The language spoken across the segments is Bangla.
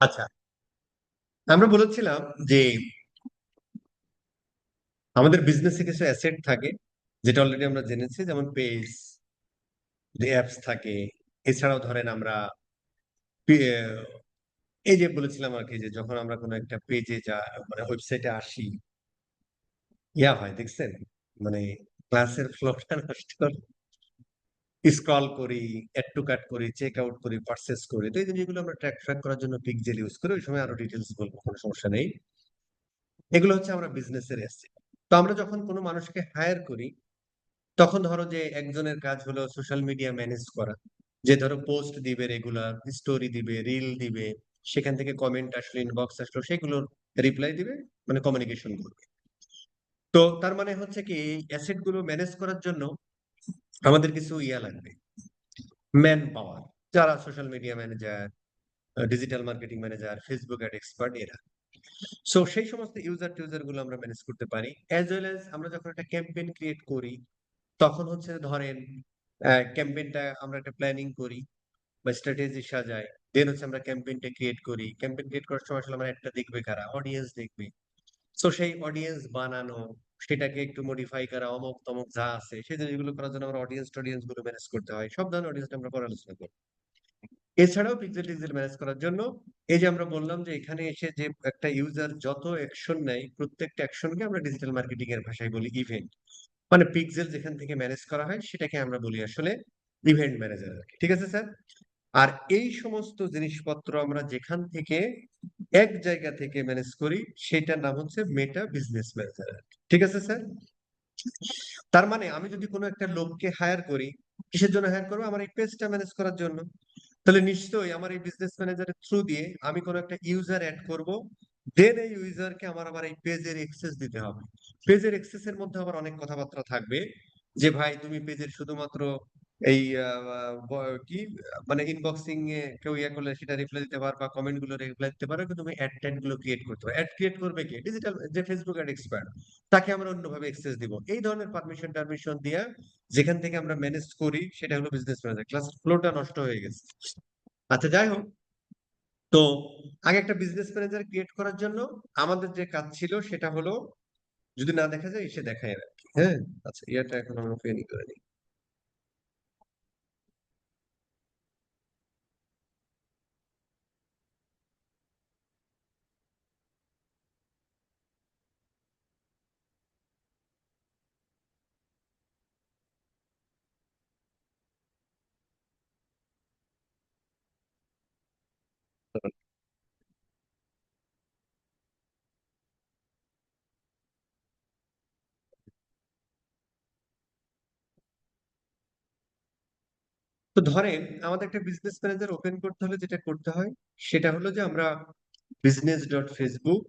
আচ্ছা, আমরা বলেছিলাম যে আমাদের বিজনেসে কিছু অ্যাসেট থাকে, যেটা অলরেডি আমরা জেনেছি, যেমন পেজ, অ্যাপস থাকে। এছাড়াও ধরেন আমরা এই যে বলেছিলাম আর কি, যে যখন আমরা কোনো একটা পেজে মানে ওয়েবসাইটে আসি, হয় দেখছেন, মানে ক্লাসের ফ্লোটা নষ্ট করে, স্ক্রল করি, অ্যাড টু কার্ট করি, চেক আউট করি, পারচেস করি। তো এই জিনিসগুলো আমরা ট্র্যাক করার জন্য পিক্সেল ইউজ করি। ওই সময় আরো ডিটেলস বলবো, কোনো সমস্যা নেই। এগুলো হচ্ছে আমরা বিজনেসের অ্যাসেট। তো আমরা যখন কোনো মানুষকে হায়ার করি, তখন ধরো যে একজনের কাজ হলো সোশ্যাল মিডিয়া ম্যানেজ করা, যে ধরো পোস্ট দিবে, রেগুলার স্টোরি দিবে, রিল দিবে, সেখান থেকে কমেন্ট আসলো, ইনবক্স আসলো, সেগুলোর রিপ্লাই দিবে, মানে কমিউনিকেশন করবে। তো তার মানে হচ্ছে কি, এই অ্যাসেট গুলো ম্যানেজ করার জন্য আমাদের কিছু লাগবে, ম্যান পাওয়ার, যারা social media manager, digital marketing manager, Facebook ad expert, এরা। সো সেই সমস্ত ইউজার টিউজার গুলো আমরা ম্যানেজ করতে পারি, অ্যাজ ওয়েল এজ আমরা যখন একটা ক্যাম্পেইন ক্রিয়েট করি, তখন হচ্ছে ধরেন ক্যাম্পেইনটা আমরা একটা প্ল্যানিং করি বা স্ট্র্যাটেজি সাজাই। দেন হচ্ছে আমরা ক্যাম্পেইনটা ক্রিয়েট করি। ক্যাম্পেইন ক্রিয়েট করার সময় আসলে আমরা একটা দেখবে কারা, অডিয়েন্স দেখবে। তো সেই অডিয়েন্স বানানো, সেটাকে একটু মডিফাই করা, অমুক তমুক যা আছে সেই জিনিসগুলো করার জন্য আমরা অডিয়েন্স গুলো ম্যানেজ করতে হয়। সব ধরনের অডিয়েন্স আমরা পরে আলোচনা করবো। এছাড়াও পিক্সেল টিক্সেল ম্যানেজ করার জন্য, এই যে আমরা বললাম যে এখানে এসে যে একটা ইউজার যত অ্যাকশন নেয়, প্রত্যেকটা অ্যাকশনকে আমরা ডিজিটাল মার্কেটিং এর ভাষায় বলি ইভেন্ট। মানে পিক্সেল যেখান থেকে ম্যানেজ করা হয়, সেটাকে আমরা বলি আসলে ইভেন্ট ম্যানেজার। ঠিক আছে স্যার? আর এই সমস্ত জিনিসপত্র আমরা যেখান থেকে এক জায়গা থেকে ম্যানেজ করি, সেটার নাম হচ্ছে মেটা বিজনেস ম্যানেজার। ঠিক আছে স্যার? তার মানে আমি যদি কোনো একটা লোককে হায়ার করি, কিসের জন্য হায়ার করবো? আমার এই পেজটা ম্যানেজ করার জন্য। তাহলে নিশ্চয়ই আমার এই বিজনেস ম্যানেজারের থ্রু দিয়ে আমি কোনো একটা ইউজার অ্যাড করব। দেন এই ইউজারকে আমার আবার এই পেজের এক্সেস দিতে হবে। পেজের এক্সেস এর মধ্যে আবার অনেক কথাবার্তা থাকবে, যে ভাই তুমি পেজের শুধুমাত্র এই কি মানে ইনবক্সিং এ কেউ করলে সেটা রিপ্লাই দিতে পারবা, কমেন্ট গুলো রিপ্লাই দিতে পারো, কিন্তু তুমি অ্যাড ট্যাড গুলো ক্রিয়েট করতে পারো। অ্যাড ক্রিয়েট করবে কে? ডিজিটাল যে ফেসবুক অ্যাড এক্সপার্ট, তাকে আমরা অন্যভাবে এক্সেস দিব। এই ধরনের পারমিশন টারমিশন দিয়া যেখান থেকে আমরা ম্যানেজ করি, সেটা হলো বিজনেস ম্যানেজার। ক্লাস ফ্লোটা নষ্ট হয়ে গেছে। আচ্ছা, যাই হোক। তো আগে একটা বিজনেস ম্যানেজার ক্রিয়েট করার জন্য আমাদের যে কাজ ছিল সেটা হলো, যদি না দেখা যায় এসে দেখায় আর কি। হ্যাঁ। আচ্ছা, ইয়াটা এখন আমরা ফেরি করে নিই। তো ধরেন আমাদের একটা বিজনেস ম্যানেজার ওপেন করতে হলে যেটা করতে হয়, সেটা হলো যে আমরা business.facebook,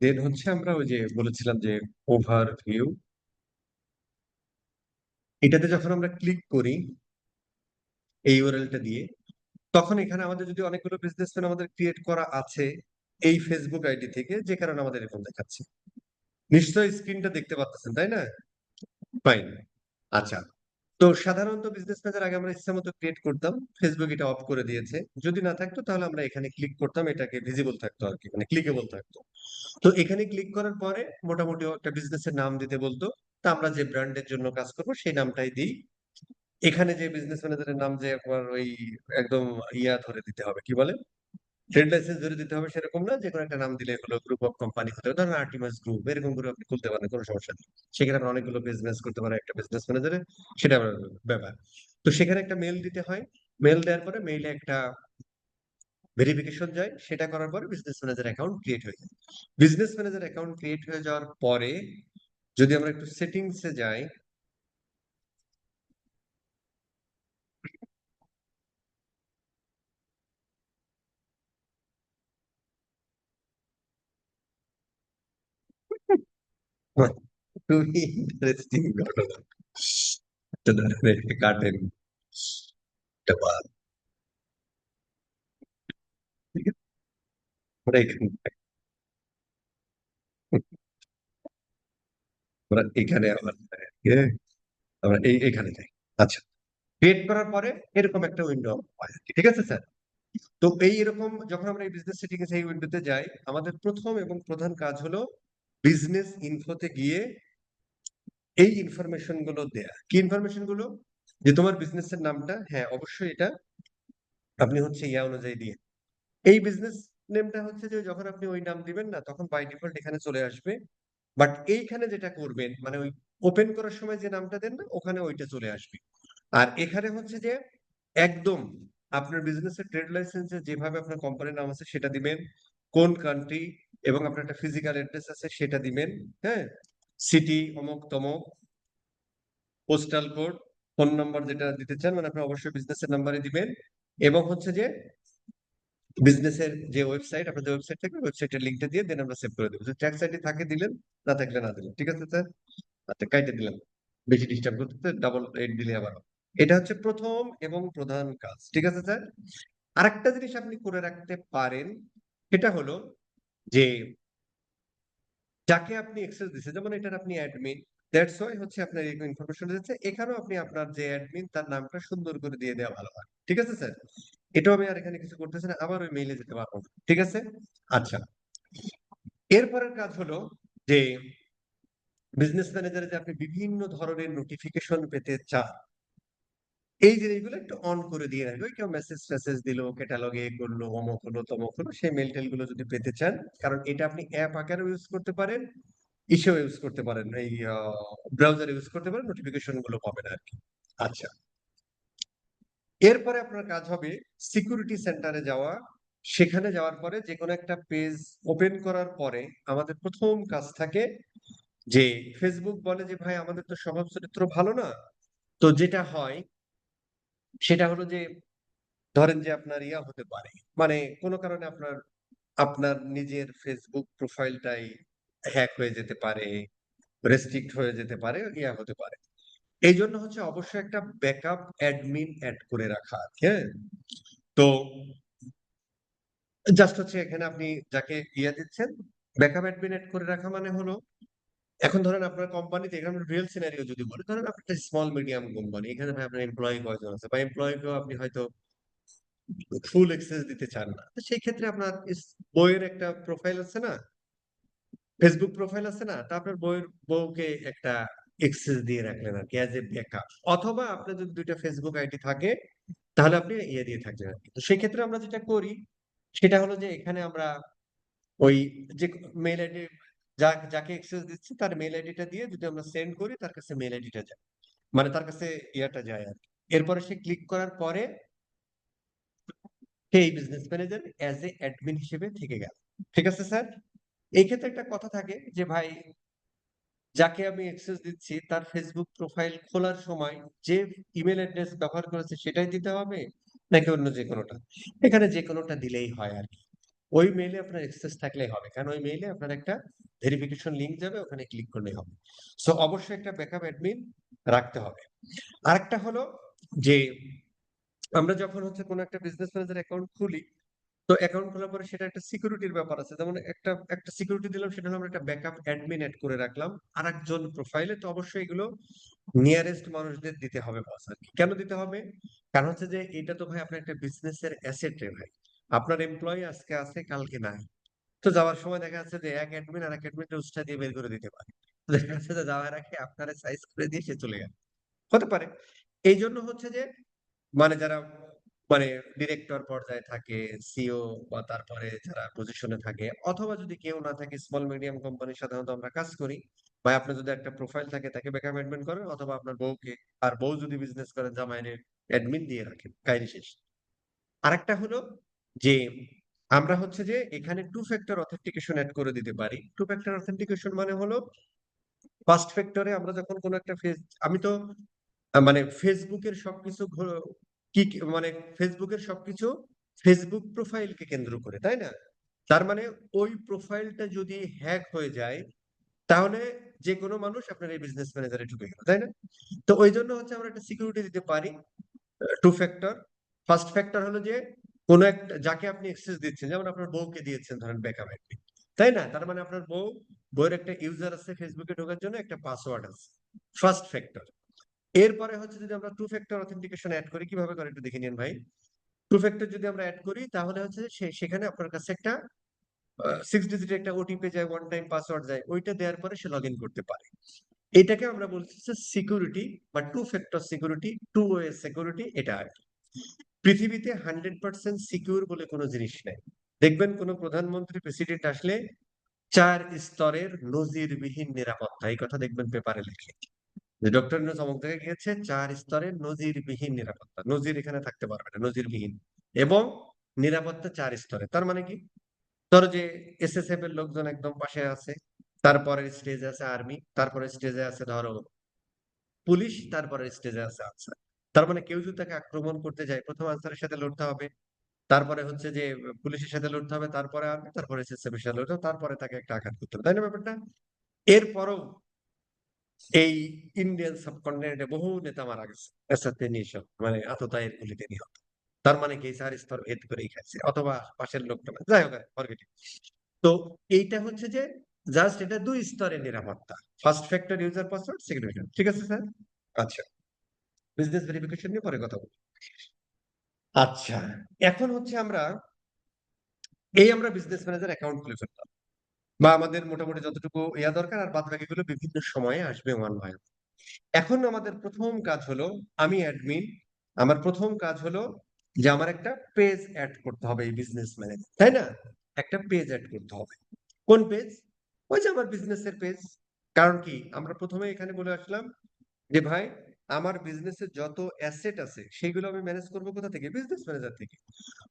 দেন হচ্ছে আমরা ওই যে বলেছিলাম যে ওভারভিউ, এটাতে যখন আমরা ক্লিক করি এই ইউআরএলটা দিয়ে, তখন এখানে আমাদের যদি অনেকগুলো বিজনেসম্যান আমাদের ক্রিয়েট করা আছে এই ফেসবুক আইডি থেকে, যে কারণে আমাদের এরকম দেখাচ্ছে। নিশ্চয়ই স্ক্রিনটা দেখতে পাচ্ছেন, তাই না? ফাইন। আচ্ছা। তো সাধারণত বিজনেস ম্যানেজার আগে আমরা ইচ্ছা মতো ক্রিয়েট করতাম, ফেসবুক এটা অফ করে দিয়েছে। যদি না থাকতো তাহলে আমরা এখানে ক্লিক করতাম, এটাকে ভিজিবল থাকতো আর কি, মানে ক্লিকেবল থাকতো। তো এখানে ক্লিক করার পরে মোটামুটি ও একটা বিজনেসের নাম দিতে বলতো। তা আমরা যে ব্র্যান্ডের জন্য কাজ করবো সেই নামটাই দিই। এখানে যে বিজনেস ম্যানেজারের নাম যে একবার ওই একদম ধরে দিতে হবে, কি বলে, ট্রেড লাইসেন্স ধরে দিতে হবে সেরকম না, যে কোনো একটা নাম দিলে হলো। গ্রুপ অফ কোম্পানি হতে হবে, ধরেন আর্টিমাস গ্রুপ, এরকম করে আপনি খুলতে পারেন, কোনো সমস্যা নেই। সেখানে আপনি অনেকগুলো বিজনেস করতে পারেন একটা বিজনেস ম্যানেজারে, সেটা আবার ব্যাপার। তো সেখানে একটা মেল দিতে হয়। মেল দেওয়ার পরে মেইলে একটা ভেরিফিকেশন যায়, সেটা করার পরে বিজনেস ম্যানেজার অ্যাকাউন্ট ক্রিয়েট হয়ে যায়। বিজনেস ম্যানেজার অ্যাকাউন্ট ক্রিয়েট হয়ে যাওয়ার পরে যদি আমরা একটু সেটিংসে যাই, খুবই ইন্টারেস্টিং ঘটনা। তো ধরেন একটা কাটেন, একটা বাদ, ঠিক আছে? আমরা এখানে আমরা এখানে আবার, হ্যাঁ, আমরা এইখানে যাই। আচ্ছা, ক্রিয়েট করার পরে এরকম একটা উইন্ডো হয় আর কি। ঠিক আছে স্যার? তো এরকম যখন আমরা এই বিজনেস সেটিংস এই উইন্ডোতে যাই, আমাদের প্রথম এবং প্রধান কাজ হলো বিজনেস ইনফোতে গিয়ে এই ইনফরমেশন গুলো দেয়া। কি ইনফরমেশন গুলো? যে তোমার বিজনেসের নামটা, হ্যাঁ অবশ্যই এটা আপনি হচ্ছে ইয়া অনুযায়ী দিয়ে, এই বিজনেস নেমটা হচ্ছে যে যখন আপনি ওই নাম দিবেন না, তখন বাই ডিফল্ট এখানে চলে আসবে। বাট এইখানে যেটা করবেন, মানে ওই ওপেন করার সময় যে নামটা দেন না, ওখানে ওইটা চলে আসবে। আর এখানে হচ্ছে যে একদম আপনার বিজনেসের ট্রেড লাইসেন্সে যেভাবে আপনার কোম্পানির নাম আছে সেটা দিবেন, কোন কান্ট্রি এবং আপনার একটা ফিজিক্যাল অ্যাড্রেস আছে সেটা দিবেন, হ্যাঁ, সিটি অমুক তমক, পোস্টাল কোড, ফোন নাম্বার যেটা দিতে চান, মানে আপনি অবশ্যই বিজনেসের নাম্বারে দিবেন। এবং হচ্ছে যে বিজনেসের যে ওয়েবসাইট, আপনাদের ওয়েবসাইট থাকবে, ওয়েবসাইটের লিঙ্কটা দিয়ে দেন আমরা সেভ করে দেবো। ট্যাক্স আইডি থাকে দিলেন, না থাকলে না দিলেন। ঠিক আছে স্যার? আচ্ছা, কাইটে দিলাম, বেশি ডিস্টার্ব করতে ডাবল এইট দিলে আবার। এটা হচ্ছে প্রথম এবং প্রধান কাজ। ঠিক আছে স্যার? আরেকটা জিনিস আপনি করে রাখতে পারেন, সেটা হলো যে যাকে আপনি অ্যাক্সেস দিচ্ছেন, যেমন এটার আপনি অ্যাডমিন, দ্যাটস ওয়াই হচ্ছে আপনার এই ইনফরমেশন দিচ্ছে, এখানেও আপনি আপনার যে অ্যাডমিন তার নামটা সুন্দর করে দিয়ে দেওয়া ভালো হয়। ঠিক আছে স্যার? এটাও আমি আর এখানে কিছু করতেছি না, আবার ওই মেইলে যেতে পারবো না। ঠিক আছে? আচ্ছা, এরপরের কাজ হলো যে বিজনেস ম্যানেজারে যে আপনি বিভিন্ন ধরনের নোটিফিকেশন পেতে চান, এই জিনিসগুলো একটু অন করে দিয়ে রাখবে। কেউ মেসেজ টেসেজ দিল, ক্যাটালগে করলো, অমুক হলো তমুক হলো, সেই মেল টেল গুলো যদি পেতে চান, কারণ এটা আপনি অ্যাপ আকারেও ইউজ করতে পারেন, ইসেও ইউজ করতে পারেন, এই ব্রাউজার ইউজ করতে পারেন, নোটিফিকেশন গুলো পাবেন আর কি। আচ্ছা, এরপরে আপনার কাজ হবে সিকিউরিটি সেন্টারে যাওয়া। সেখানে যাওয়ার পরে যে কোনো একটা পেজ ওপেন করার পরে আমাদের প্রথম কাজ থাকে যে ফেসবুক বলে যে ভাই আমাদের তো স্বভাব চরিত্র ভালো না, তো যেটা হয় সেটা হলো যে ধরেন যে আপনার ইয়া হতে পারে, মানে কোনো কারণে আপনার আপনার নিজের ফেসবুক প্রোফাইলটাই হ্যাক হয়ে যেতে পারে, রেস্ট্রিক্ট হয়ে যেতে পারে, ইয়া হতে পারে। এই জন্য হচ্ছে অবশ্যই একটা ব্যাকআপ অ্যাডমিন অ্যাড করে রাখা, হ্যাঁ। তো জাস্ট হচ্ছে এখানে আপনি যাকে ইয়া দিচ্ছেন, ব্যাকআপ অ্যাডমিন অ্যাড করে রাখা মানে হলো, এখন ধরেন আপনার কোম্পানিতে, এখানে রিয়েল সিনারিও যদি বলি, ধরেন আপনার একটা স্মল মিডিয়াম কোম্পানি, এখানে ভাই আপনার এমপ্লয়ি কয়জন আছে, বা এমপ্লয়িকেও আপনি হয়তো ফুল অ্যাক্সেস দিতে চান না, তো সেই ক্ষেত্রে আপনার বইয়ের একটা প্রোফাইল আছে না, ফেসবুক প্রোফাইল আছে না, তা আপনার বইয়ের বউকে একটা অ্যাক্সেস দিয়ে রাখলেন আর কি, অ্যাজ এ ব্যাকআপ। অথবা আপনার যদি দুইটা ফেসবুক আইডি থাকে, তাহলে আপনি ইয়ে দিয়ে থাকলেন আর কি। তো সেই ক্ষেত্রে আমরা যেটা করি সেটা হলো যে এখানে আমরা ওই যে মেল আইডি, যাকে অ্যাক্সেস দিচ্ছি তার মেল আইডিটা দিয়ে যদি আমরা সেন্ড করি, তার কাছে মেল আইডিটা যায়, মানে তার কাছে ইয়াটা যায় আর কি। এরপরে সে ক্লিক করার পরে সে এই business manager as a admin হিসেবে থেকে গেল। ঠিক আছে স্যার? এই ক্ষেত্রে একটা কথা থাকে যে ভাই যাকে আমি অ্যাক্সেস দিচ্ছি তার ফেসবুক প্রোফাইল খোলার সময় যে ইমেল অ্যাড্রেস ব্যবহার করেছে সেটাই দিতে হবে, নাকি অন্য যে কোনোটা? এখানে যে কোনোটা দিলেই হয় আর কি। ওই মেইলে আপনার অ্যাক্সেস থাকলেই হবে, কারণ ওই মেইলে আপনার একটা ভেরিফিকেশন লিংক যাবে, ওখানে ক্লিক করলেই হবে। সো অবশ্যই একটা ব্যাকআপ অ্যাডমিন রাখতে হবে। আরেকটা হলো যে আমরা যখন হচ্ছে কোনো একটা বিজনেস ম্যানেজার অ্যাকাউন্ট খুলি, তো অ্যাকাউন্ট খোলার পরে সেটা একটা সিকিউরিটির ব্যাপার আছে, যেমন একটা একটা সিকিউরিটি দিলাম, সেটা হলো আমরা একটা ব্যাকআপ অ্যাডমিন এড করে রাখলাম আরেকজন প্রোফাইলে। তো অবশ্যই এগুলো নিয়ারেস্ট মানুষদের দিতে হবে বস আর কি। কেন দিতে হবে? কারণ হচ্ছে যে এটা তো ভাই আপনার একটা বিজনেসের অ্যাসেট রে ভাই। আপনার এমপ্লয়ি আজকে আছে কালকে নাই, তো যাওয়ার সময় দেখা যাচ্ছে যে এক অ্যাডমিন আর এক অ্যাডমিন উস্তা দিয়ে বের করে দিতে পারে। তো দেখা যাচ্ছে যে যাওয়ার আগে আপনারা সাইজ করে দিয়ে সে চলে গেল, হতে পারে। এই জন্য হচ্ছে যে মানে যারা মানে ডিরেক্টর পর্যায়ে থাকে, সিও বা তারপরে যারা পজিশনে থাকে, অথবা যদি কেউ না থাকে, স্মল মিডিয়াম কোম্পানি সাধারণত আমরা কাজ করি, বা আপনার যদি একটা প্রোফাইল থাকে তাকে ব্যাকআপ অ্যাডমিন করেন, অথবা আপনার বউকে, আর বউ যদি বিজনেস করেন জামাইয়ের অ্যাডমিন দিয়ে রাখেন, কাহিনী শেষ। আরেকটা হলো যে আমরা হচ্ছে যে এখানে টু ফ্যাক্টর অথেন্টিকেশন অ্যাড করে দিতে পারি। টু ফ্যাক্টর অথেন্টিকেশন মানে হলো ফার্স্ট ফ্যাক্টরে আমরা যখন কোনো একটা আমি তো মানে ফেসবুকের সবকিছু মানে ফেসবুকের সবকিছু ফেসবুক প্রোফাইলকে কেন্দ্র করে, তাই না? তার মানে ওই প্রোফাইলটা যদি হ্যাক হয়ে যায়, তাহলে যে কোনো মানুষ আপনার এই বিজনেস ম্যানেজারে ঢুকে গেল, তাই না? তো ওই জন্য হচ্ছে আমরা একটা সিকিউরিটি দিতে পারি, টু ফ্যাক্টর। ফার্স্ট ফ্যাক্টর হলো যে কোন একটা যাকে আপনি অ্যাক্সেস দিচ্ছেন, যেমন আপনার বউকে দিয়েছেন ধরেন ব্যাকআপ অ্যাডমিন, তাই না? তার মানে আপনার বউয়ের একটা ইউজার আছে ফেসবুকে ঢোকার জন্য, একটা পাসওয়ার্ড আছে, ফার্স্ট ফ্যাক্টর। এরপরে হচ্ছে যদি আমরা টু ফ্যাক্টর অথেন্টিকেশন অ্যাড করি, কিভাবে করে একটু দেখে নিন ভাই। টু ফ্যাক্টর যদি আমরা অ্যাড করি তাহলে হচ্ছে সেখানে আপনার কাছে একটা 6 ডিজিট একটা ওটিপি যায়, ওয়ান টাইম পাসওয়ার্ড যায়, ওইটা দেওয়ার পরে সে লগ ইন করতে পারে। এটাকে আমরা বলছি সিকিউরিটি বা two factor security, two way security. এটা আর কি। পৃথিবীতে 100% সিকিউর বলে কোনো জিনিস নেই। দেখবেন কোন প্রধানমন্ত্রী প্রেসিডেন্ট আসলে 4 স্তরের নজিরবিহীন নিরাপত্তা, এই কথা দেখবেন পেপারে লেখে যে ডক্টর ইউনূস অমুক জায়গায় গিয়েছে, 4 স্তরের নজিরবিহীন নিরাপত্তা। নজির এখানে থাকতে পারবে না, নজিরবিহীন। এবং নিরাপত্তা 4 স্তরে। তার মানে কি, ধরো যে এসএসএফ এর লোকজন একদম পাশে আছে, তারপরের স্টেজে আছে আর্মি, তারপরে স্টেজে আছে ধরো পুলিশ, তারপরে স্টেজে আছে আনসার। তার মানে কেউ যদি তাকে আক্রমণ করতে যায়, প্রথম আনসারের সাথে লড়তে হবে, তারপরে হচ্ছে যে পুলিশের সাথে লড়তে হবে, তারপরে আর্মি, তারপরে এসএসএফ এর সাথে লড়তে হবে, তারপরে তাকে একটা আঘাত করতে হবে, তাই না ব্যাপারটা? এরপরও এই ইন্ডিয়ান সাবকন্টিনেন্টে বহু নেতা মারা গেছে এরসাথে নিয়ে, মানে আততায়ীর গুলিতে নিহত। তার মানে কি 4 স্তর ভেদ করেই খাইছে, অথবা পাশের লোকটা যাই হোক ফরগেট। তো এইটা হচ্ছে যে জাস্ট এটা 2 স্তরের নিরাপত্তা। First factor user password, second factor. ঠিক আছে স্যার? আচ্ছা, বিজনেস ভেরিফিকেশন নিয়ে পরে কথা বলবো। আচ্ছা, এখন হচ্ছে আমরা বিজনেস ম্যানেজার অ্যাকাউন্ট খুলে ফেললাম, বা আমাদের মোটামুটি যতটুকু ইয়া দরকার, আর বাদ বাকিগুলো বিভিন্ন সময়ে আসবে ওয়ান বাই। এখন আমাদের প্রথম কাজ হলো, আমি অ্যাডমিন, আমার প্রথম কাজ হলো যে আমার একটা পেজ অ্যাড করতে হবে এই বিজনেস ম্যানেজার, তাই না? একটা পেজ অ্যাড করতে হবে। কোন পেজ? ওই যে আমার বিজনেসের পেজ। কারণ কি, আমরা প্রথমে এখানে বলে আসলাম যে ভাই, আমার বিজনেসের যত অ্যাসেট আছে সেগুলো আমি ম্যানেজ করবো কোথা থেকে? বিজনেস ম্যানেজার থেকে।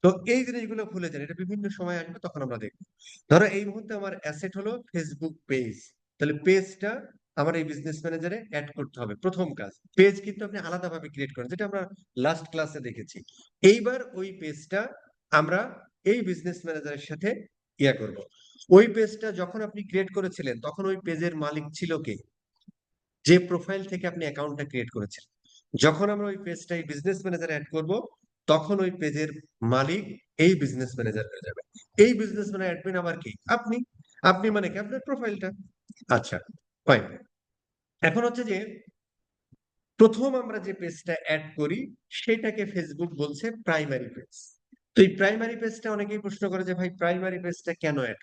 তো এই জিনিসগুলো ভুলে যান, এটা বিভিন্ন সময় আসবে, তখন আমরা দেখবো। ধরো এই মুহূর্তে আমার অ্যাসেট হলো ফেসবুক পেজ, তাহলে পেজটা আমার এই বিজনেস ম্যানেজারে অ্যাড করতে হবে। প্রথম কাজ, পেজ কিন্তু আপনি আলাদাভাবে ক্রিয়েট করেন, যেটা আমরা লাস্ট ক্লাসে দেখেছি। এইবার ওই পেজটা আমরা এই বিজনেস ম্যানেজারের সাথে ইয়া করব। ওই পেজটা যখন আপনি ক্রিয়েট করেছিলেন তখন ওই পেজের মালিক ছিল কে? যে প্রোফাইল থেকে আপনি অ্যাকাউন্টটা ক্রিয়েট করেছেন। যখন আমরা ওই পেজটা এই বিজনেস ম্যানেজারে অ্যাড করব, তখন ওই পেজের মালিক এই বিজনেস ম্যানেজার হয়ে যাবে। এই বিজনেস ম্যানেজার অ্যাডমিন আবার কি? আপনি। আপনি মানে কি? আপনার প্রোফাইলটা। আচ্ছা, ফাইন। এখন হচ্ছে যে প্রথম আমরা যে পেজটা অ্যাড করি সেটাকে ফেসবুক বলছে প্রাইমারি পেজ। তো এই প্রাইমারি পেজটা অনেকেই প্রশ্ন করে যে ভাই প্রাইমারি পেজটা কেন অ্যাড?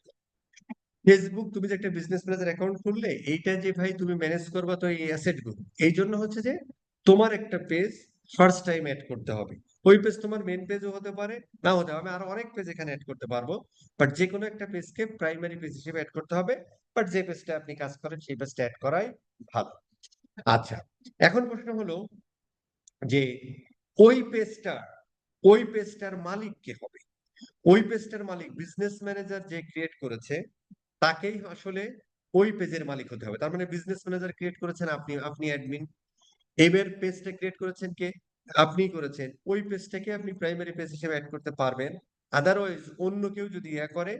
ফেসবুক, তুমি যে একটা বিজনেস ম্যানেজার অ্যাকাউন্ট খুললে, এইটা যে ভাই তুমি ম্যানেজ করবা তো এই অ্যাসেট গুলো, এই জন্য হচ্ছে যে তোমার একটা পেজ ফার্স্ট টাইম অ্যাড করতে হবে। ওই পেজ তোমার মেন পেজও হতে পারে, না হতে হবে, আরো অনেক পেজ এখানে অ্যাড করতে পারবো। বাট যে কোনো একটা পেজকে প্রাইমারি পেজ হিসেবে অ্যাড করতে হবে। বাট যে পেজটা আপনি কাজ করেন সেই পেজটা অ্যাড করাই ভালো। আচ্ছা, এখন প্রশ্ন হলো যে ওই পেজটা, ওই পেজটার মালিক কে হবে? ওই পেজটার মালিক বিজনেস ম্যানেজার যে ক্রিয়েট করেছে তাকেই আসলে ওই পেজের মালিক হতে হবে। তার মানে বিজনেস ম্যানেজার ক্রিয়েট করেছেন আপনি, আপনি অ্যাডমিন। এবার পেজটা ক্রিয়েট করেছেন কে? আপনি করেছেন। ওই পেজটাকে আপনি প্রাইমারি পেজ হিসেবে অ্যাড করতে পারবেন। আদারওয়াইজ অন্য কেউ যদি ইয়া করে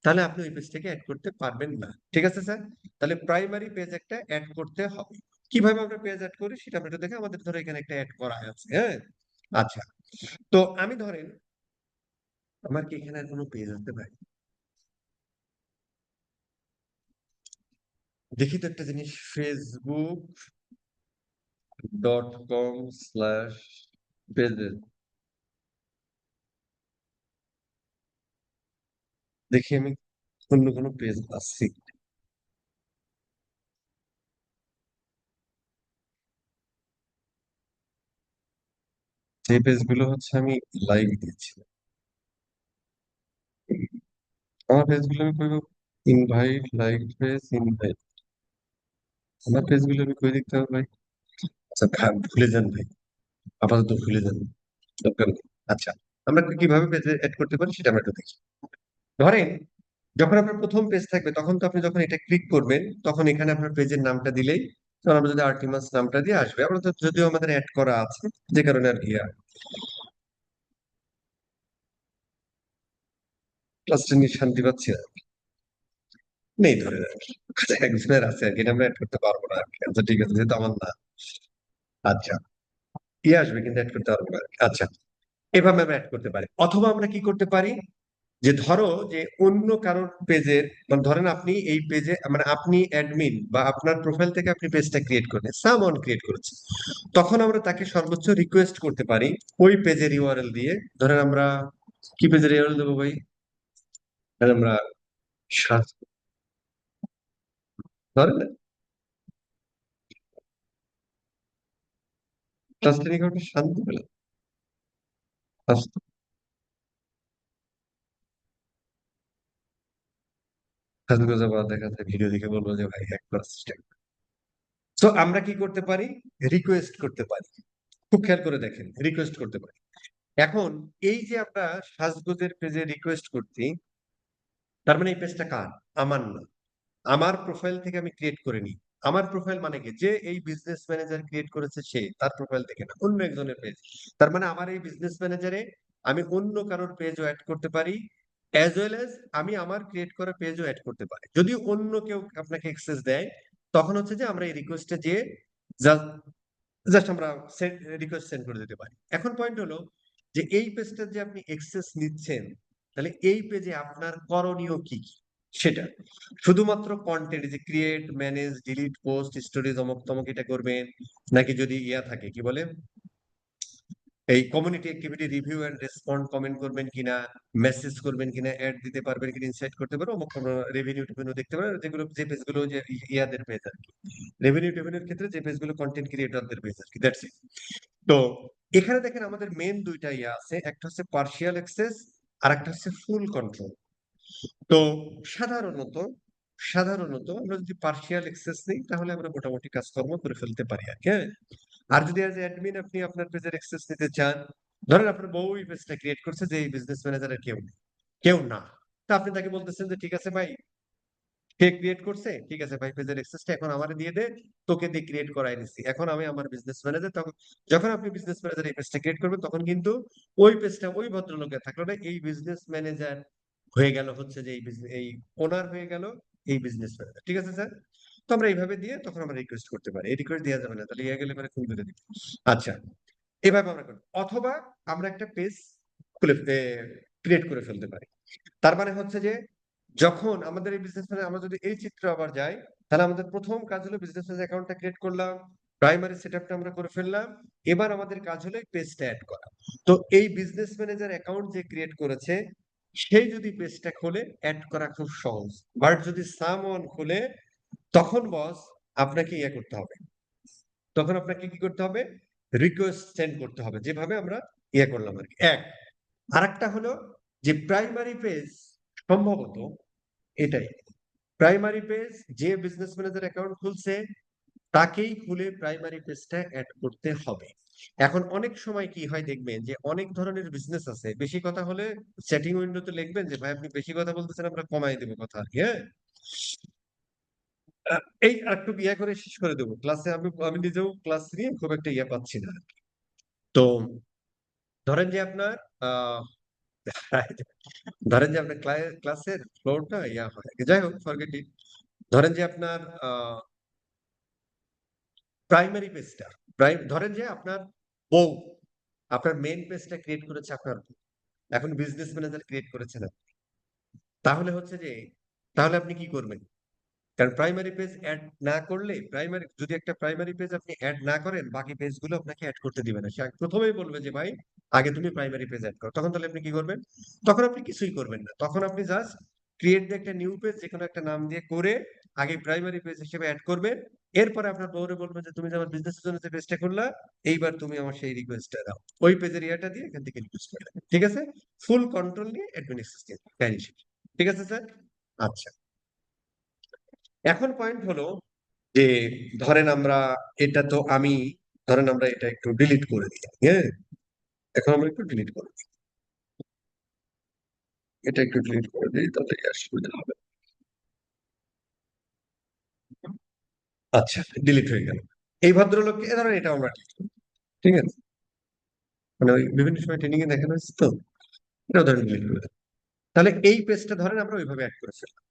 তাহলে আপনি ওই পেজটাকে অ্যাড করতে পারবেন না। ঠিক আছে স্যার? তাহলে প্রাইমারি পেজ একটা অ্যাড করতে হবে। কিভাবে আমরা পেজ অ্যাড করি সেটা আমরা একটু দেখে, আমাদের ধরো এখানে একটা অ্যাড করা আছে, হ্যাঁ? আচ্ছা, তো আমি ধরেন আমার কি এখানে আর কোনো পেজ আছে ভাই? দেখি তো একটা জিনিস, facebook.com/pages। দেখি আমি অন্য কোনো পেজ পাচ্ছি। যে পেজগুলো হচ্ছে আমি লাইক দিচ্ছি, আমার পেজগুলো আমি কই? Invite, like page, invite. আমার পেজগুলো আমি কই দেখতে হবে ভাই? আচ্ছা ভুলে যান ভাই, আপাতত ভুলে যান, দরকার নেই। আচ্ছা, আমরা কিভাবে পেজে অ্যাড করতে পারি সেটা আমরা একটু দেখি। ধরেন যখন আপনার প্রথম পেজ থাকবে, তখন তো আপনি যখন এটা ক্লিক করবেন তখন এখানে আপনার পেজের নামটা দিলেই, তখন আমরা যদি আর্টিমাস নামটা দিয়ে আসবে, আমরা তো যদিও আমাদের অ্যাড করা আছে, যে কারণে আর কি ক্লাসটা নিয়ে শান্তি পাচ্ছি না। নেই ধরে আর কি। আচ্ছা, একজনের আছে আর কি, এটা আমরা অ্যাড করতে পারবো না আর কি। আচ্ছা ঠিক আছে, যেহেতু আমার না। আচ্ছা, আসবে কিন্তু অ্যাড করতে পারবো না আর কি। আচ্ছা, এভাবে আমরা অ্যাড করতে পারি, অথবা আমরা কি করতে পারি, যে ধরো যে অন্য কারোর পেজের, মানে ধরেন আপনি এই পেজে, মানে আপনি অ্যাডমিন বা আপনার প্রোফাইল থেকে আপনি পেজটা ক্রিয়েট করেন, সামওয়ান ক্রিয়েট করেছে, তখন আমরা তাকে সর্বোচ্চ রিকোয়েস্ট করতে পারি ওই পেজের ইউআরএল দিয়ে। ধরেন আমরা কি পেজের ইউআরএল দেবো ভাই? ধরেন আমরা সা- ধরেন ক্লাসটা নিয়ে কাউকে শান্তি পেলাম। ফেসবুকে যাবো, দেখা যায় ভিডিও দেখে বলবো যে ভাই এক ক্লাস। তো আমরা কি করতে পারি? রিকোয়েস্ট করতে পারি। খুব খেয়াল করে দেখেন, রিকোয়েস্ট করতে পারি। এখন এই যে আমরা সাজগোজের পেজে রিকোয়েস্ট করছি, তার মানে এই পেজটা কার? আমার না, আমার প্রোফাইল থেকে আমি ক্রিয়েট করে নিই। আমার প্রোফাইল মানে কি, যে এই বিজনেস ম্যানেজার ক্রিয়েট করেছে সে, তার প্রোফাইল থেকে না, অন্য একজনের পেজ। তার মানে আমার এই বিজনেস ম্যানেজারে আমি অন্য কারোর পেজও অ্যাড করতে পারি, অ্যাজ ওয়েল এজ আমি আমার ক্রিয়েট করা পেজও অ্যাড করতে পারি। যদি অন্য কেউ আপনাকে অ্যাক্সেস দেয়, তখন হচ্ছে যে আমরা এই রিকোয়েস্টে যে জাস্ট আমরা রিকোয়েস্ট সেন্ড করে দিতে পারি। এখন পয়েন্ট হলো যে এই পেজটার যে আপনি অ্যাক্সেস নিচ্ছেন, তাহলে এই পেজে আপনার করণীয় কি কি সেটা। শুধুমাত্র কন্টেন্ট, যে create, manage, delete, post, stories, অমুক তমুক এটা করবেন, নাকি যদি ইয়া থাকে কি বলে এই community activity review and respond, comment করবেন কিনা, মেসেজ করবেন কিনা, অ্যাড দিতে পারবেন কিনা, ইনসাইট করতে পারো, অমুক রেভিনিউ টেভিনিউ দেখতে পারো, যেগুলো যে পেজগুলো যে ইয়াদের পেজ আর কি, রেভিনিউ টেভিনিউর ক্ষেত্রে যে পেজগুলো কন্টেন্ট ক্রিয়েটরদের পেজ আর কি, দ্যাটস ইট। তো এখানে দেখেন আমাদের মেন দুইটা ইয়া আছে, একটা হচ্ছে পার্শিয়াল অ্যাক্সেস আর একটা হচ্ছে ফুল কন্ট্রোল। তো সাধারণত সাধারণত আমরা যদি পার্শিয়াল অ্যাক্সেস নিই, তাহলে আমরা মোটামুটি কাজকর্ম করে ফেলতে পারি আর কি, হ্যাঁ। আর যদি অ্যাজ অ্যাডমিন আপনি আপনার পেজের অ্যাক্সেস নিতে চান, ধরেন আপনার বউ এই পেজটা ক্রিয়েট করছে, যে এই বিজনেস ম্যানেজারের কেউ নেই, কেউ না, তা আপনি তাকে বলতেছেন যে ঠিক আছে ভাই, কে ক্রিয়েট করছে, ঠিক আছে ভাই, পেজের অ্যাক্সেসটা এখন আমারে দিয়ে দে, তোকে দিয়ে ক্রিয়েট করাই নিছি, এখন আমি আমার বিজনেস ম্যানেজার। তখন যখন আপনি বিজনেস ম্যানেজার এই পেজটা ক্রিয়েট করবেন, তখন কিন্তু ওই পেজটা ওই ভদ্রলোকের থাকলো না, এই বিজনেস ম্যানেজার হয়ে গেল হচ্ছে যে এই ওনার হয়ে গেল এই বিজনেস ম্যানেজার। ঠিক আছে স্যার? তো আমরা এইভাবে দিয়ে তখন আমরা রিকোয়েস্ট করতে পারি। এই রিকোয়েস্ট দেওয়া যাবে না, তাহলে ইয়া গেলে মানে খুন করে দিবে। আচ্ছা, এভাবে আমরা করি। অথবা আমরা একটা পেজ খুলে ক্রিয়েট করে ফেলতে পারি। তার মানে হচ্ছে যে যখন আমাদের এই বিজনেস ম্যানেজ, আমরা যদি এই চিত্র আবার যাই, তাহলে আমাদের প্রথম কাজ হলো বিজনেস ম্যানেজ অ্যাকাউন্টটা ক্রিয়েট করলাম, প্রাইমারি সেটআপটা আমরা করে ফেললাম। এবার আমাদের কাজ হলো এই পেজটা অ্যাড করা। তো এই বিজনেস ম্যানেজার অ্যাকাউন্ট যে ক্রিয়েট করেছে, সেই যদি পেজটা খোলে, অ্যাড করা খুব সহজ। বাট যদি সামওয়ান খোলে, তখন বস আপনাকে ইয়ে করতে হবে, তখন আপনাকে কি করতে হবে? রিকোয়েস্ট সেন্ড করতে হবে, যেভাবে আমরা ইয়ে করলাম আর কি, এক। আরেকটা হলো যে প্রাইমারি পেজ, সম্ভবত এটাই, প্রাইমারি পেজ যে বিজনেস ম্যানেজার অ্যাকাউন্ট খুলছে, তাকেই খুলে প্রাইমারি পেজটা অ্যাড করতে হবে। এখন অনেক সময় কি হয় দেখবেন যে অনেক ধরনের বিজনেস আছে, বেশি কথা হলে চ্যাটিং উইন্ডোতে লিখবেন যে ভাই আপনি বেশি কথা বলতেছেন, আমরা কমাই দেবো কথা আর কি, হ্যাঁ। এই একটু ইয়া করে শেষ করে দেবো ক্লাসে, আমি আমি নিজেও ক্লাস নিয়ে খুব একটা ইয়া পাচ্ছি না। তো ধরেন যে আপনার আহ ধরেন যে আপনার ক্লাসের ফ্লোরটা ইয়া হয়, যাই হোক ফরগেট ইট। ধরেন যে আপনার প্রাইমারি পেজটা, ধরেন যে আপনার বউ আপনার মেইন পেজটা ক্রিয়েট করেছে আপনার বউ, এখন বিজনেস ম্যানেজার ক্রিয়েট করেছেন আপনি। তাহলে হচ্ছে যে, তাহলে আপনি কি করবেন? কারণ প্রাইমারি পেজ অ্যাড না করলে, প্রাইমারি যদি একটা প্রাইমারি পেজ আপনি অ্যাড না করেন, বাকি পেজগুলো আপনাকে অ্যাড করতে দিবে না। সে প্রথমেই বলবে যে ভাই আগে তুমি প্রাইমারি পেজ অ্যাড করো। তখন তাহলে আপনি কি করবেন? তখন আপনি কিছুই করবেন না, তখন আপনি জাস্ট ক্রিয়েট দিয়ে একটা নিউ পেজ, যে কোনো একটা নাম দিয়ে করে আগে প্রাইমারি পেজ হিসেবে অ্যাড করবেন। এরপরে আপনার বউরে বলবেন যে তুমি যে আমার বিজনেসের জন্য যে পেজটা করলা, এইবার তুমি আমার সেই রিকোয়েস্টটা দাও, ওই পেজের ইয়াটা দিয়ে এখান থেকে রিকোয়েস্ট করে দেবেন। ঠিক আছে? ফুল কন্ট্রোল নিয়ে অ্যাডমিন সিস্টেম শেষ। ঠিক আছে স্যার? আচ্ছা, এখন পয়েন্ট হলো যে ধরেন আমরা, এটা তো আমি, ধরেন আমরা এটা একটু ডিলিট করে দিই, হ্যাঁ। এখন আমরা একটু ডিলিট করে দিই, এটা একটু ডিলিট করে দিই, তাহলে আর সুবিধা হবে। আচ্ছা, ডিলিট হয়ে গেল। এই ভদ্রলোককে ধরেন এটা আমরা delete করি। ঠিক আছে? মানে ওই বিভিন্ন সময় ট্রেনিং এ দেখানো হয়েছে তো, এটাও ধরেন ডিলিট করে দিই। তাহলে এই পেজটা ধরেন আমরা ওইভাবে অ্যাড করে ফেললাম।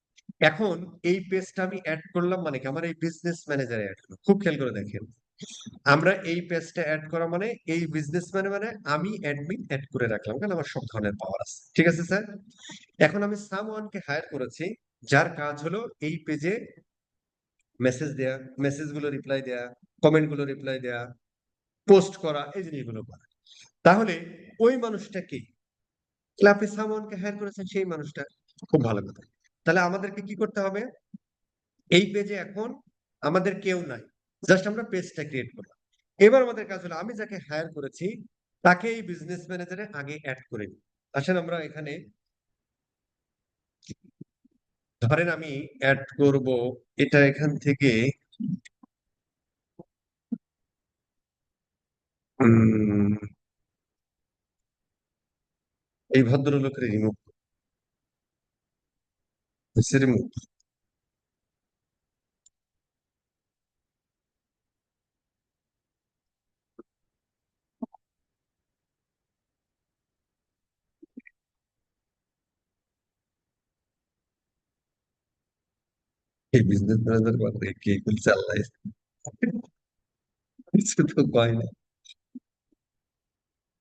এখন এই পেজটা আমি অ্যাড করলাম মানে কি, আমার এই বিজনেস ম্যানেজারে অ্যাড হলো, খুব খেয়াল করে দেখেন। আমরা এই পেজটা অ্যাড করা মানে এই বিজনেসম্যান মানে আমি অ্যাডমিন অ্যাড করে রাখলাম, কারণ আমার সব ধরনের পাওয়ার আছে। ঠিক আছে স্যার? এখন আমি সামওয়ানকে হায়ার করেছি, যার কাজ হলো এই পেজে মেসেজ দেয়া, মেসেজ গুলো রিপ্লাই দেয়া, কমেন্ট গুলো রিপ্লাই দেয়া, পোস্ট করা, এই জিনিসগুলো করা। তাহলে ওই মানুষটা কে? তাহলে আপনি সামওয়ানকে হায়ার করেছেন, সেই মানুষটা। খুব ভালো কথা। তাহলে আমাদেরকে কি করতে হবে? এই পেজে এখন আমাদের কেউ নাই, জাস্ট আমরা পেজটা ক্রিয়েট করলাম। এবার আমাদের কাজ হলো আমি যাকে হায়ার করেছি তাকে এই বিজনেস ম্যানেজারে আগে অ্যাড করে নিই। আসেন আমরা এখানে ধরেন আমি অ্যাড করব এটা এখান থেকে উম, এই ভদ্রলোকের রিমুভ রিমুভ এই বিজনেস ম্যানেজার বাদে কে খুলছে আল্লাহ কিছু তো কয় না।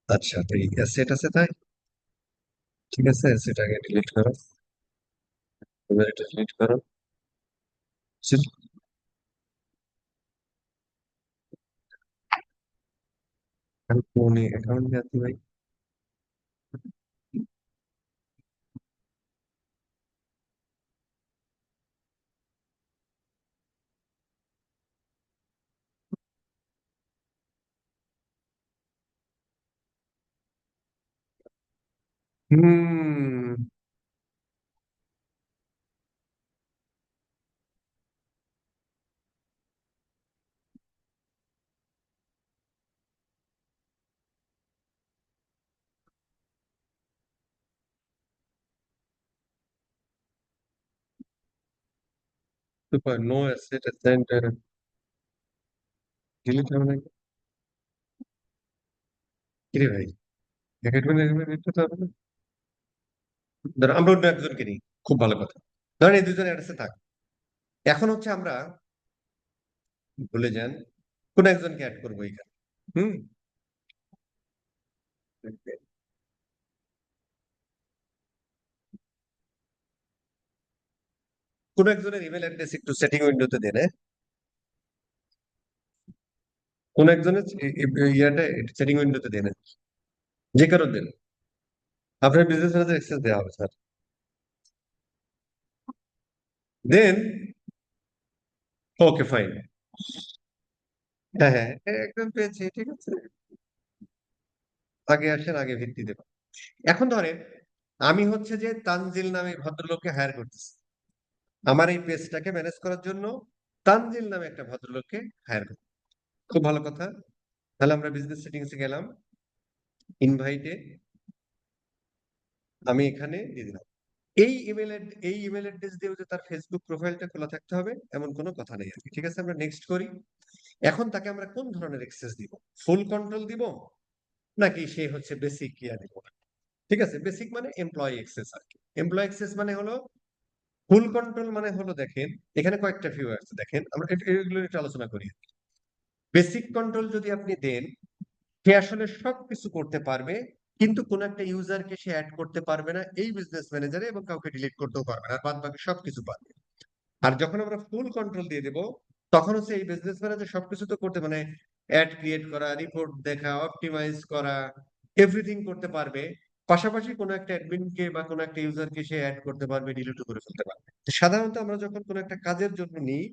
আচ্ছা, তো এই অ্যাসেট আছে তাই, ঠিক আছে, সেটাকে ডিলিট করো। এবার এটা ডিলিট করো। কোন অ্যাকাউন্ট আছে ভাই? হুম, super no asset centre delete হবে নাকি? কিরে ভাই, অ্যাকাউন্ট দিতে তো হবে না? ধরো আমরা অন্য একজনকে নিই, খুব ভালো কথা। ধরেন এই দুজন অ্যাড্রেসে থাক। এখন হচ্ছে আমরা ভুলে যান কোন একজনকে অ্যাড করবো এখানে। হুম, কোন একজনের ইমেল অ্যাড্রেস একটু সেটিং উইন্ডোতে দেন, হ্যাঁ? কোন একজনের ইয়াটা সেটিং উইন্ডোতে দেন, যে কারো দেন। আপনার বিজনেস ম্যানেজার অ্যাক্সেস দেওয়া হবে স্যার। দেন ওকে ফাইন। হ্যাঁ হ্যাঁ, একদম পেয়েছি, ঠিক আছে। আগে আসেন, আগে ভিত্তি দেব। এখন ধরেন আমি হচ্ছে যে তানজিল নামে ভদ্রলোককে হায়ার করতেছি আমার এই পেজটাকে ম্যানেজ করার জন্য। তানজিল নামে একটা ভদ্রলোককে হায়ার করতে, খুব ভালো কথা। তাহলে আমরা বিজনেস সেটিংসে গেলাম, ইনভাইটে আমি এখানে দিয়ে দিলাম। এই ইমেল অ্যাড্রেস দিয়েও যে তার ফেসবুক প্রোফাইলটা খোলা থাকতে হবে এমন কোনো কথা নেই আর কি। ঠিক আছে, আমরা নেক্সট করি। এখন তাকে আমরা কোন ধরনের অ্যাক্সেস দিব? ফুল কন্ট্রোল দিব নাকি সে হচ্ছে বেসিক ইয়া দিব? ঠিক আছে, বেসিক মানে এমপ্লয়ি অ্যাক্সেস আর কি। এমপ্লয়ি অ্যাক্সেস মানে হলো, ফুল কন্ট্রোল মানে হলো, দেখেন এখানে কয়েকটা ভিউ আছে, দেখেন আমরা এগুলো একটু আলোচনা করি। বেসিক কন্ট্রোল যদি আপনি দেন, সে আসলে সবকিছু করতে পারবে, কিন্তু কোন একটা ইউজারকে সে অ্যাড করতে পারবে না এই বিজনেস ম্যানেজারে, এবং কাউকে ডিলিট করতেও পারবে না, আর বাদ বাকি সবকিছু পারবে। আর যখন আমরা ফুল কন্ট্রোল দিয়ে দেবো, তখন হচ্ছে এই বিজনেস ম্যানেজার সবকিছু তো করতে, মানে অ্যাড ক্রিয়েট করা, রিপোর্ট দেখা, অপটিমাইজ করা, এভরিথিং করতে পারবে। পাশাপাশি কোনো একটা অ্যাডমিনকে বা কোনো একটা ইউজারকে সে অ্যাড করতে পারবে, ডিলিটও করে ফেলতে পারবে। তো সাধারণত আমরা যখন কোনো একটা কাজের জন্য নিই,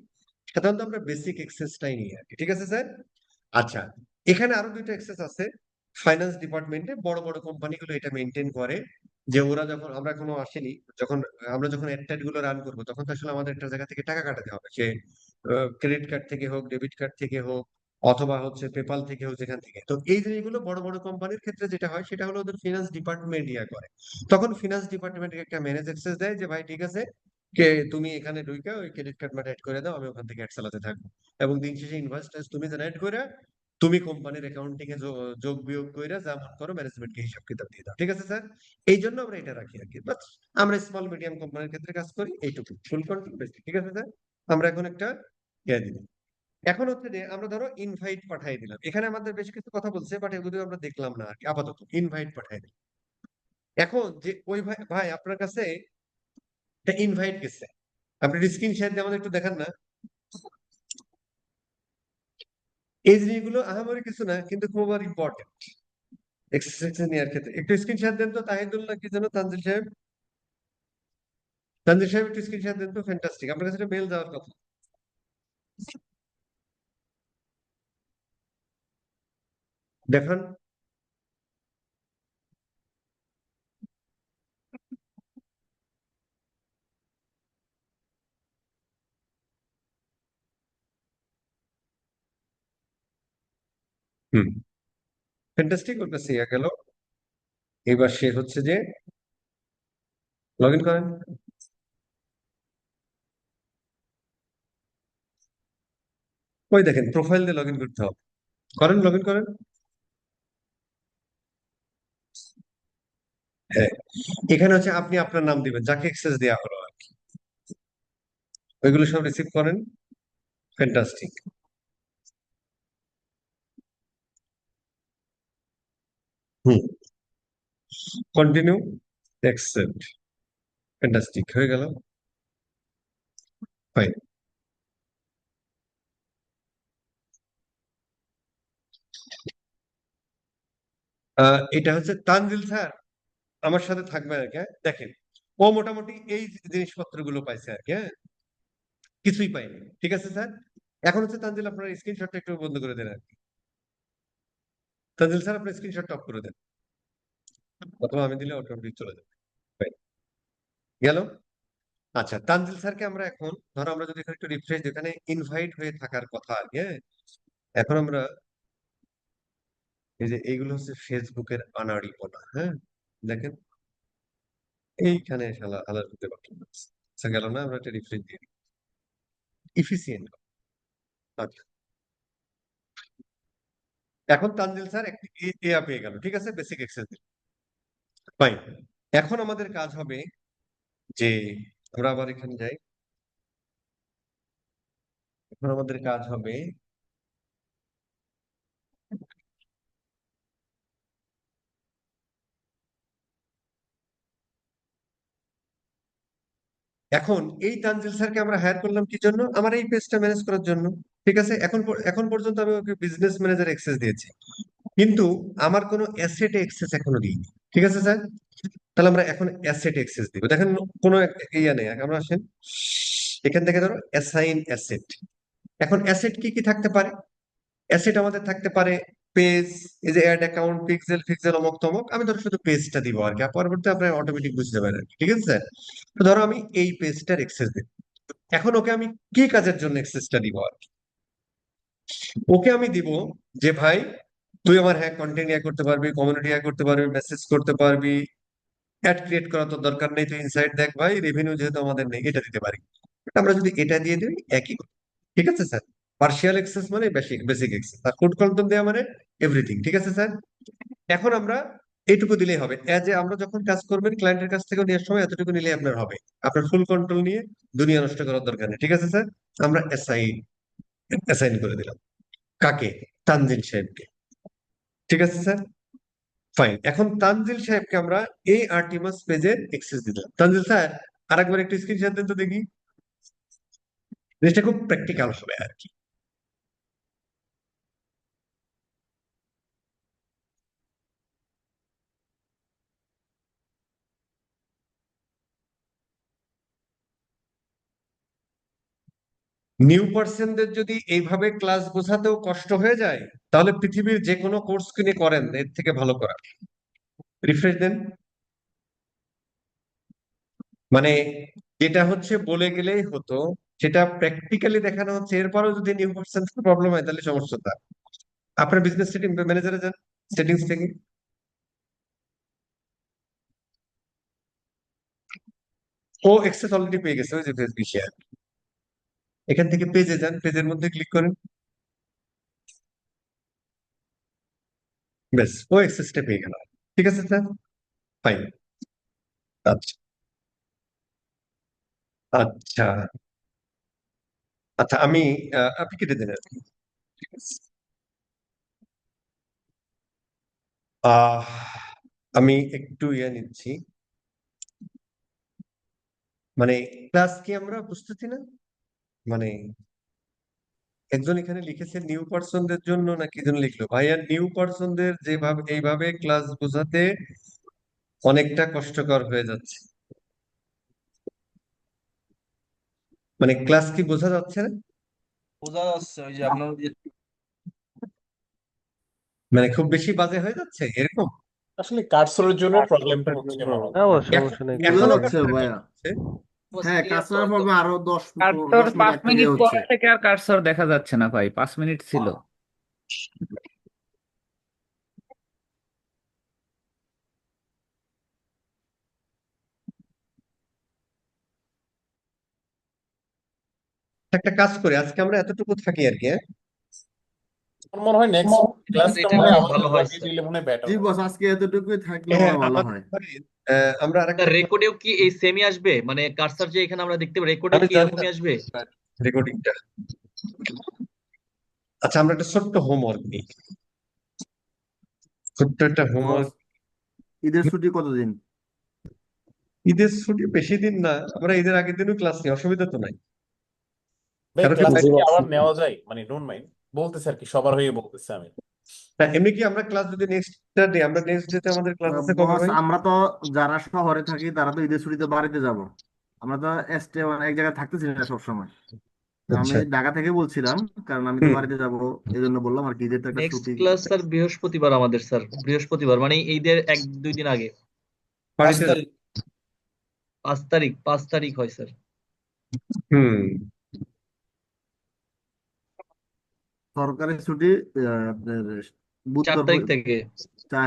সাধারণত আমরা বেসিক এক্সেসটাই নিই আর কি। ঠিক আছে স্যার? আচ্ছা, এখানে আরো দুইটা এক্সেস আছে। ফাইন্যান্স ডিপার্টমেন্টে বড় বড় কোম্পানিগুলো এটা মেনটেন করে, যে ওরা যখন আমরা কোনো আসেনি, যখন আমরা যখন অ্যাড গুলো রান করবো, তখন তো আসলে আমাদের একটা জায়গা থেকে টাকা কাটাতে হবে, সে ক্রেডিট কার্ড থেকে হোক, ডেবিট কার্ড থেকে হোক, অথবা হচ্ছে পেপাল থেকে হোক, যেখান থেকে। তো এই জিনিসগুলো বড় বড় কোম্পানির ক্ষেত্রে যেটা হয় সেটা হলো ওদের ফিনান্স ডিপার্টমেন্ট ইয়া করে। তখন ফিনান্স ডিপার্টমেন্টকে একটা ম্যানেজ অ্যাক্সেস দেয় যে ভাই ঠিক আছে, কে তুমি এখানে ঢুকে ওই ক্রেডিট কার্ড মানে অ্যাড করে দাও, আমি ওখান থেকে অ্যাড চালাতে থাকবো। এবং দিন শেষে ইনভয়েস তুমি জেনারেট করে তুমি কোম্পানির অ্যাকাউন্টিং এ যোগ বিয়োগ কইরা যা মনে করো ম্যানেজমেন্টকে হিসাব কিতাব দিয়ে দাও। ঠিক আছে স্যার? এই জন্য আমরা এটা রাখি আর কি। বাট আমরা স্মল মিডিয়াম কোম্পানির ক্ষেত্রে কাজ করি এইটুকু, ফুল কন্ট্রোল বেশি। ঠিক আছে স্যার? আমরা এখন একটা ইয়ে দিই, এখন হচ্ছে যে আমরা ধরো ইনভাইট পাঠিয়ে দিলাম, এখানে আমাদের বেশ কিছু কথা বলছে বাট এগুলো আমরা দেখলাম না আর কি, আপাতত ইনভাইট পাঠিয়ে দিলাম। এখন যে ওই ভাই ভাই আপনার কাছে একটা ইনভাইট গেছে, আপনি স্ক্রিন শেয়ার দিয়ে আমাদের একটু দেখান না। এই জিনিসগুলো আহামরি কিছু না, কিন্তু খুব ইম্পর্টেন্ট এক্সারসাইজ নেওয়ার ক্ষেত্রে। একটু স্ক্রিন শেয়ার দেন তো, তাহিদুল্লাহ কি যেন, তানজিল সাহেব, তানজিল সাহেব একটু স্ক্রিন শেয়ার দেন তো, ফ্যান্টাস্টিক, আপনার কাছে মেল যাওয়ার কথা। দেখান। হুম, ফ্যান্টাস্টিক, ওর কাছে ইয়া গেল। এবার সে হচ্ছে যে লগ ইন করেন। ওই দেখেন প্রোফাইল দিয়ে লগ ইন করতে হবে, করেন, লগ ইন করেন। হ্যাঁ, এখানে হচ্ছে আপনি আপনার নাম দিবেন যাকে অ্যাক্সেস দেওয়া হলো আর কি, ওইগুলো সব রিসিভ করেন। ফ্যান্টাস্টিক। হুম, কন্টিনিউ, অ্যাকসেপ্ট, ফ্যান্টাস্টিক হয়ে গেল। ফাইন। এটা হচ্ছে তানজিল স্যার আমার সাথে থাকবে আর কি, হ্যাঁ? দেখেন ও মোটামুটি এই জিনিসপত্রগুলো পাইছে আর কি, হ্যাঁ, কিছুই পাইনি। ঠিক আছে স্যার, এখন হচ্ছে তানজিল আপনার স্ক্রিনশটটা একটু বন্ধ করে দেন আর কি। তানজিল স্যার আপনার স্ক্রিনশটটা অফ করে দেন, অথবা আমি দিলে অটোমেটিক চলে যাবে। Fine. গেল। আচ্ছা, তানজিল স্যারকে আমরা এখন ধরো আমরা যদি এখানে একটু রিফ্রেশ, এখানে ইনভাইট হয়ে থাকার কথা আর কি, হ্যাঁ, এখন আমরা এই যে এইগুলো হচ্ছে ফেসবুকের আনাড়িপনা, হ্যাঁ, দেখেন এইখানে শালা আলাদা করতে পারলাম না। আচ্ছা, গেল না, আমরা একটা রিফ্রেশ দিয়ে দিই, ইফিসিয়েন্ট। আচ্ছা, এখন তানজিল স্যার একটি এয়া পেয়ে গেল, ঠিক আছে, বেসিক এক্সেস দিল। ফাইন। এখন আমাদের কাজ হবে যে আমরা আবার এখানে যাই, এখন আমাদের কাজ হবে এখন এই তানজিল স্যারকে আমরা হায়ার করলাম কি জন্য, আমার এই পেজটা ম্যানেজ করার জন্য। ঠিক আছে, এখন পর্যন্ত আমি ওকে বিজনেস ম্যানেজার অ্যাক্সেস দিয়েছি, কিন্তু আমার কোনো অ্যাসেট অ্যাক্সেস এখনো দিইনি। ঠিক আছে স্যার, তাহলে আমরা এখন অ্যাসেট অ্যাক্সেস দিব। দেখেন কোনো ইয়া নেই, আমরা আসেন এখান থেকে ধরো অ্যাসাইন অ্যাসেট। এখন অ্যাসেট কি কি থাকতে পারে, অ্যাসেট আমাদের থাকতে পারে পেজ, এই যে অ্যাড অ্যাকাউন্ট, পিক্সেল ফিক্সেল অমুক তমুক, আমি ধরো শুধু পেজটা দিব আর কি, আর পরবর্তী আপনার অটোমেটিক বুঝতে পারেন আর কি। ঠিক আছে স্যার, তো ধরো আমি এই পেজটার অ্যাক্সেস দিই। এখন ওকে আমি কি কাজের জন্য অ্যাক্সেসটা দিব আর কি? ওকে আমি দিব যে ভাই তুই আমার, হ্যাঁ, কন্টেন্ট ইয়া করতে পারবি, কমিউনিটি ইয়া করতে পারবি, মেসেজ করতে পারবি, অ্যাড ক্রিয়েট করা তো দরকার নেই, তুই ইনসাইট দেখ ভাই, রেভিনিউ যেহেতু আমাদের নেই, এটা দিতে পারি। আমরা যদি এটা দিয়ে দিই একই কথা। ঠিক আছে স্যার, পার্শিয়াল এক্সেস মানে বেসিক বেসিক এক্সেস, আর ফুড কন্ট্রোল দেওয়া মানে এভরিথিং। ঠিক আছে স্যার, এখন আমরা এইটুকু দিলেই হবে, এজ এ আমরা যখন কাজ করবেন ক্লায়েন্টের কাছ থেকে নেওয়ার সময় এতটুকু নিলেই আপনার হবে, আপনার ফুল কন্ট্রোল নিয়ে দুনিয়া নষ্ট করার দরকার নেই। ঠিক আছে স্যার, আমরা অ্যাসাইন করে দিলাম কাকে, তানজিল সাহেবকে। ঠিক আছে স্যার, ফাইন। এখন তানজিল সাহেবকে আমরা এই আর্টিমাস পেজের এক্সেস দিলাম। তানজিল স্যার আরেকবার একটু স্ক্রিনশট দেন তো দেখি, জিনিসটা খুব প্র্যাকটিক্যাল হবে আর কি। নিউ পার্সনদের যদি এইভাবে ক্লাস বোঝাতেও কষ্ট হয়ে যায়, তাহলে পৃথিবীর যে কোনো কোর্স কিনে করেন এর থেকে ভালো করা। রিফ্রেশ দেন। মানে এটা হচ্ছে বলে গেলেই হতো, সেটা প্র্যাকটিক্যালি দেখানো হচ্ছে, এরপরও যদি নিউ পার্সন প্রবলেম হয় তাহলে সমস্যা তার। আপনার বিজনেস সেটিং ম্যানেজারে যান, সেটিংস থেকে ও এক্সেস অলরেডি পেয়ে গেছে, ওই যে ফেসবুক শেয়ার, এখান থেকে পেজে যান, পেজের মধ্যে ক্লিক করেন, ব্যাস ও এক্সেসটা পেয়ে গেল। ঠিক আছে স্যার, ফাইন। আচ্ছা, আচ্ছা, আচ্ছা আমি আপনি কেটে দেন আর কি। ঠিক আছে। আহ আমি একটু নিচ্ছি, মানে ক্লাস কি আমরা বুঝতেছি না, মানে একজন এখানে লিখেছে নিউ পার্সনদের জন্য না কি জন্য লিখলো ভাইয়া, নিউ পার্সনদের যেভাবে এইভাবে ক্লাস বোঝাতে অনেকটা কষ্টকর হয়ে যাচ্ছে, মানে ক্লাস কি বোঝা যাচ্ছে না, বোঝা যাচ্ছে ওই যে আপনার ওই যে মানে খুব বেশি বাজে হয়ে যাচ্ছে এরকম। আসলে কার্সরের জন্য প্রবলেমটা হচ্ছে মনে হয়। ও এখন সমস্যা নেই, বোঝা এখনো যাচ্ছে ভাইয়া। হচ্ছে। হ্যাঁ, ক্লিয়ার তো কাস্টমার একদম। প্রবলেম আরো 10 কার্সর 10 মিনিট 5 আগ থেকে মিনিট হচ্ছে। পরে থেকে আর কার্সর দেখা যাচ্ছে না ভাই, 5 মিনিট ছিল। একটা কাজ করি, আজকে আমরা এতটুকু থাকি আর কি, হ্যাঁ? আমার মনে হয় নেক্সট ক্লাসটা এটা মনে হয় খুব আমাদের ভালো হয় লাগিয়ে স্যার। দিলে মনে হয় বেটার জি হয়। বস, আজকে এতটুকুই থাকলে মনে হ্যাঁ হয় ভালো আমাদের হয়। আমরা আরেকটা রেকর্ডেও কি এই সেমই আসবে, মানে কার্সার যে এখানে আমরা দেখতে পাই রেকর্ডেও আমি কি জানি না এরকমই আসবে? রেকর্ডিংটা। আচ্ছা আমরা একটা ছোট্ট হোমওয়ার্ক নিই, ছোট্ট একটা বস, হোমওয়ার্ক। ঈদের ছুটি কতদিন? ঈদের ছুটি বেশি দিন না, আমরা ঈদের আগের দিনও ক্লাস নিই, অসুবিধা তো নাই। ভাই কারণ কি ক্লাস কি আবার নেওয়া যায়, মানে ডোন্ট মাইন্ড বলতেছে আর কি, সবার হয়ে বলতেছে আমি। না, এমনি কি আমরা ক্লাস যদি নেক্সট ডে, আমরা নেক্সট ডেতে আমাদের ক্লাস আছে কবে বস, ভাই? আমরা তো যারা শহরে থাকি তারা তো ঈদের ছুটিতে বাড়িতে যাব। আমরা তো এস্টে এক জায়গায় থাকতেছি না সবসময়। তো আমি আচ্ছা। ঢাকা থেকে বলছিলাম, কারণ আমি তো হুম। বাড়িতে যাব, এই জন্য বললাম আর কি, ঈদের তো একটা নেক্সট ছুটি। ক্লাস স্যার বৃহস্পতিবার আমাদের, স্যার বৃহস্পতিবার মানে ঈদের 1-2 দিন আগে। 5 বাড়িতে তারিখ 5 তারিখ হয় স্যার। হুম। সরকারি ছুটি আপনার 4 বুধবার তারিখ থেকে।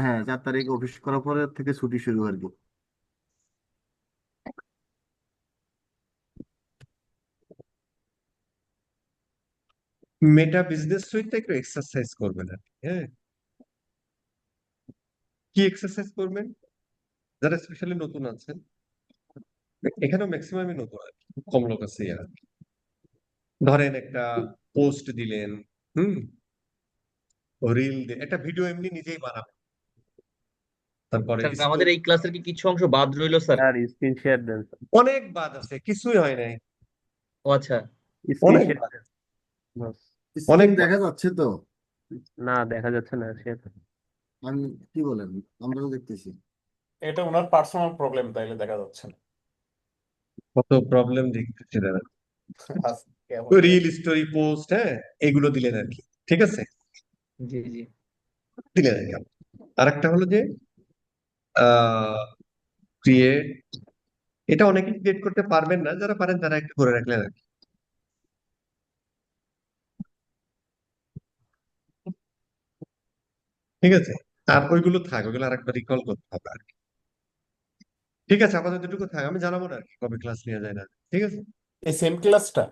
হ্যাঁ, 4 তারিখ অফিস করার পরে থেকে ছুটি শুরু আর কি। মেটা বিজনেস সুইটটা একটু এক্সারসাইজ করবেন আর কি, হ্যাঁ। কি এক্সারসাইজ করবেন, যারা স্পেশালি নতুন আছেন, এখানেও ম্যাক্সিমামই নতুন আর কি, খুব কম লোক আছে আর কি। ধরেন একটা পোস্ট দিলেন, হুম, রিল একটা ভিডিও এমনি নিজেই বানাবেন, তারপরে স্যার আমাদের এই ক্লাসের কি কিছু অংশ বাদ রইলো স্যার? আর স্ক্রিন শেয়ার দেন, অনেক বাদ আছে, কিছুই হয় নাই, ও আচ্ছা। স্ক্রিন অনেক শেয়ার বাদ, দেন বস। অনেক স্ক্রিন বাদ। দেখা যাচ্ছে তো? না দেখা যাচ্ছে না শেয়ার। আমি কি বলেন, আমরা তো দেখতেছি। এটা ওনার পার্সোনাল প্রবলেম, তাইলে দেখা যাচ্ছে না। কত প্রবলেম দেখতেছি দাদা। আজকে কেমন জানি। রিল স্টোরি পোস্ট, হ্যাঁ, এগুলো দিলেন আর কি, ঠিক আছে, জি জি। দিলেন আর কি। আর একটা হলো যে ক্রিয়েট, এটা অনেকে ক্রিয়েট করতে পারবেন না, যারা পারেন তারা একটু করে রাখলেন আর কি, ঠিক আছে। আর ওইগুলো থাক, ওইগুলো আরেকবার রিকল করতে হবে আর কি। ঠিক আছে, আপাতত এটুকু থাক, আমি জানাবো না আর কি কবে ক্লাস নেওয়া যায় না, ঠিক আছে। এই সেম ক্লাসটা।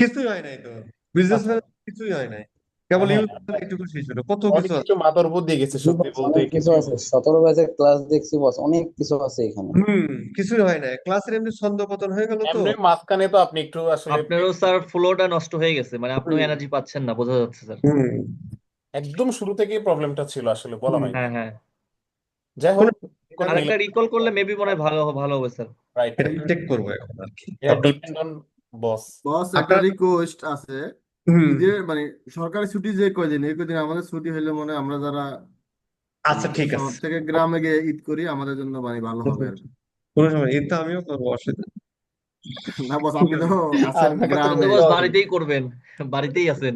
কিছুই হয় নাই তো, বিজনেস আচ্ছা। কিছুই হয় নাই, কেবল হ্যাঁ, ইউজ এইটুকু শেষ হলো, কত অনেক কিছু আছে। কিছু মাথার উপর দিয়ে গেছে জি সত্যি বস, বলতে, অনেক কিছু কিছুই আছে, 17 ব্যাচের ক্লাস দেখছি বস, অনেক কিছু আছে এখানে। কিছুই হয় নাই, ক্লাসের এমনি ছন্দ পতন হয়ে গেল তো। এমনি মাঝখানে তো আপনি একটু আসলে আপনারও স্যার ফ্লোটা নষ্ট হয়ে গেছে, মানে আপনিও এনার্জি পাচ্ছেন না, বোঝা যাচ্ছে স্যার। হুম। একদম শুরু থেকেই প্রবলেমটা ছিল, আসলে বলা হয়। হ্যাঁ হ্যাঁ। যাই হোক, করে আরেকটা নিলাম। রিকল করলে মেবি মনে হয় ভালো হবে স্যার। রাইট, এটা চেক করবো এখন আর কি। এটা ডিপেন্ড অন বস। বস, একটা আপনার রিকোয়েস্ট আছে। হুম, ঈদের মানে সরকারি ছুটি যে কয়দিন, এই কয়দিন আমাদের ছুটি হলে মনে হয় আমরা যারা আচ্ছা ঠিক শহর আছে, থেকে গ্রামে গিয়ে ঈদ করি, আমাদের জন্য মানে ভালো হবে আর কি। কোনো সময় এটা আমিও করবো, অসুবিধা নেই। না বস, আপনি তো আছেন আপনাকে তো আপনি তো গ্রামে। করতে বস হবে। বাড়িতেই করবেন, বাড়িতেই আছেন।